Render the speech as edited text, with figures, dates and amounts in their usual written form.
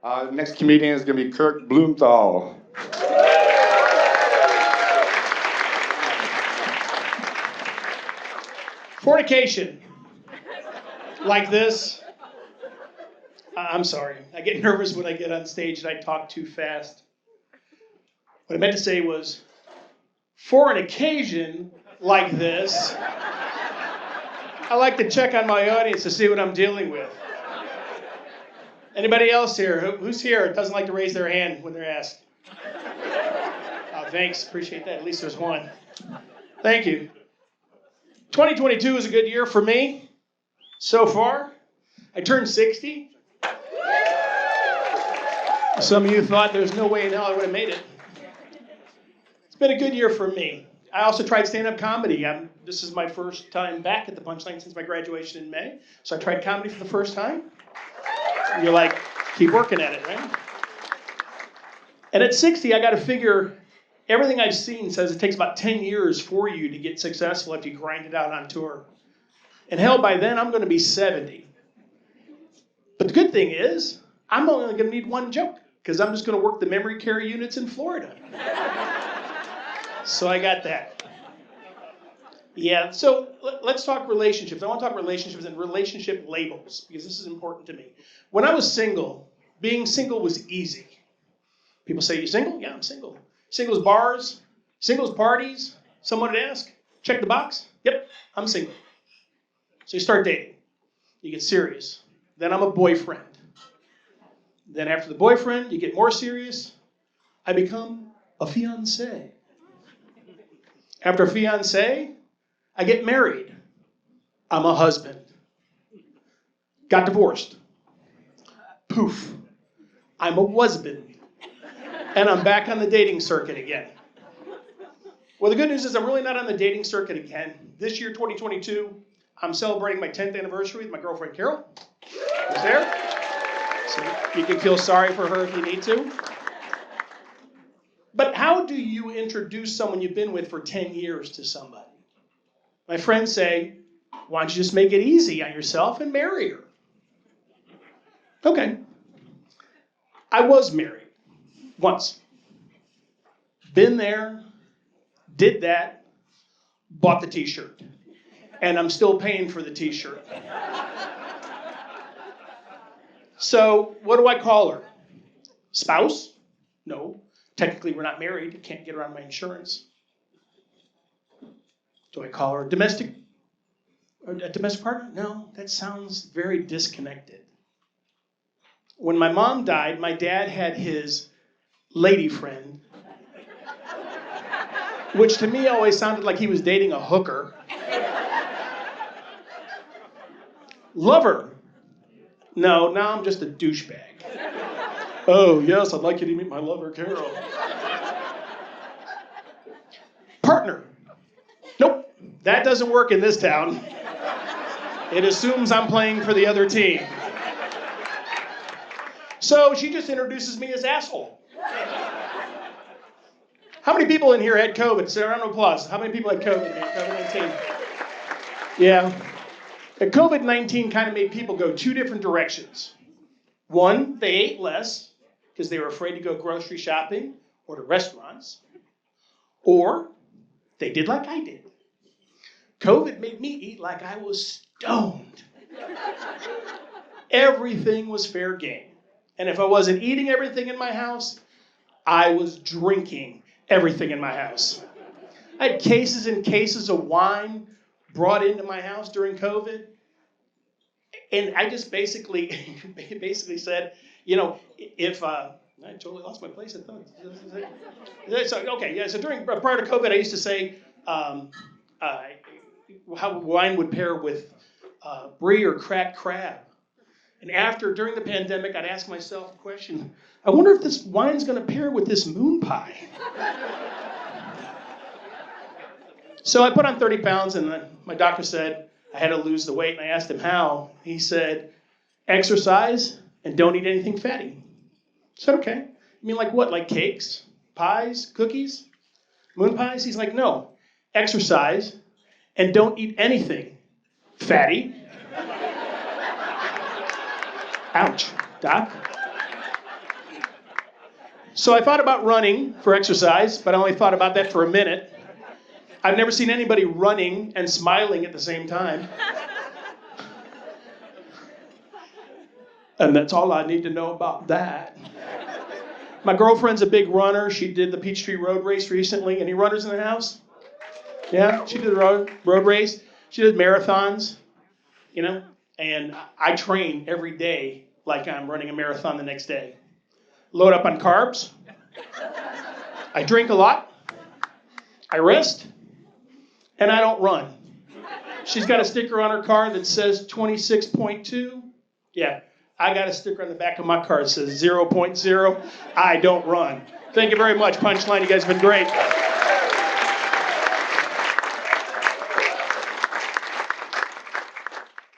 Next comedian is going to be Kirk Blumthal. Fornication. Like this. I'm sorry. I get nervous when I get on stage and I talk too fast. What I meant to say was, for an occasion like this, I like to check on my audience to see what I'm dealing with. Anybody else here? Who's here doesn't like to raise their hand when they're asked? Oh, thanks. Appreciate that. At least there's one. Thank you. 2022 is a good year for me so far. I turned 60. Some of you thought there's no way in hell I would have made it. It's been a good year for me. I also tried stand-up comedy. This is my first time back at the Punchline since my graduation in May. So I tried comedy for the first time. And you're like, keep working at it, right? And at 60, I got to figure, everything I've seen says it takes about 10 years for you to get successful if you grind it out on tour. And hell, by then, I'm going to be 70. But the good thing is, I'm only going to need one joke, because I'm just going to work the memory care units in Florida. So I got that. Yeah, so let's talk relationships. I want to talk relationships and relationship labels, because this is important to me. When I was single, being single was easy. People say, you single? Yeah, I'm single. Singles bars, singles parties. Someone would ask, check the box. Yep, I'm single. So you start dating. You get serious. Then I'm a boyfriend. Then after the boyfriend, you get more serious. I become a fiancé. After a fiancé, I get married. I'm a husband. Got divorced. Poof. I'm a husband. And I'm back on the dating circuit again. Well, the good news is I'm really not on the dating circuit again. This year, 2022, I'm celebrating my 10th anniversary with my girlfriend, Carol. Who's there? So you can feel sorry for her if you need to. But how do you introduce someone you've been with for 10 years to somebody? My friends say, why don't you just make it easy on yourself and marry her? Okay. I was married once. Been there, did that, bought the t-shirt. And I'm still paying for the t-shirt. So what do I call her? Spouse? No. Technically, we're not married. Can't get around my insurance. Do I call her a domestic partner? No, that sounds very disconnected. When my mom died, my dad had his lady friend, which to me always sounded like he was dating a hooker. Lover? No, now I'm just a douchebag. Oh, yes, I'd like you to meet my lover, Carol. Partner? Nope, that doesn't work in this town. It assumes I'm playing for the other team. So she just introduces me as asshole. How many people in here had COVID? So a round of applause. How many people had COVID? COVID-19. Yeah. COVID-19 kind of made people go two different directions. One, they ate less because they were afraid to go grocery shopping or to restaurants. Or they did like I did. COVID made me eat like I was stoned. Everything was fair game. And if I wasn't eating everything in my house, I was drinking everything in my house. I had cases and cases of wine brought into my house during COVID. And I just basically said, you know, if I totally lost my place. I thought. So, okay, yeah. So prior to COVID, I used to say how wine would pair with brie or cracked crab. And during the pandemic, I'd ask myself the question: I wonder if this wine's going to pair with this moon pie. So I put on 30 pounds, and my doctor said I had to lose the weight. And I asked him how. He said, exercise and don't eat anything fatty. I said, okay. You mean like what? Like cakes, pies, cookies, moon pies? He's like, no. Exercise and don't eat anything fatty. Ouch, Doc. So I thought about running for exercise, but I only thought about that for a minute. I've never seen anybody running and smiling at the same time. And that's all I need to know about that. My girlfriend's a big runner. She did the Peachtree Road Race recently. Any runners in the house? Yeah, she did the road race. She did marathons, you know, and I train every day like I'm running a marathon the next day. Load up on carbs. I drink a lot. I rest. And I don't run. She's got a sticker on her car that says 26.2. Yeah, I got a sticker on the back of my car that says 0.0. I don't run. Thank you very much, Punchline. You guys have been great.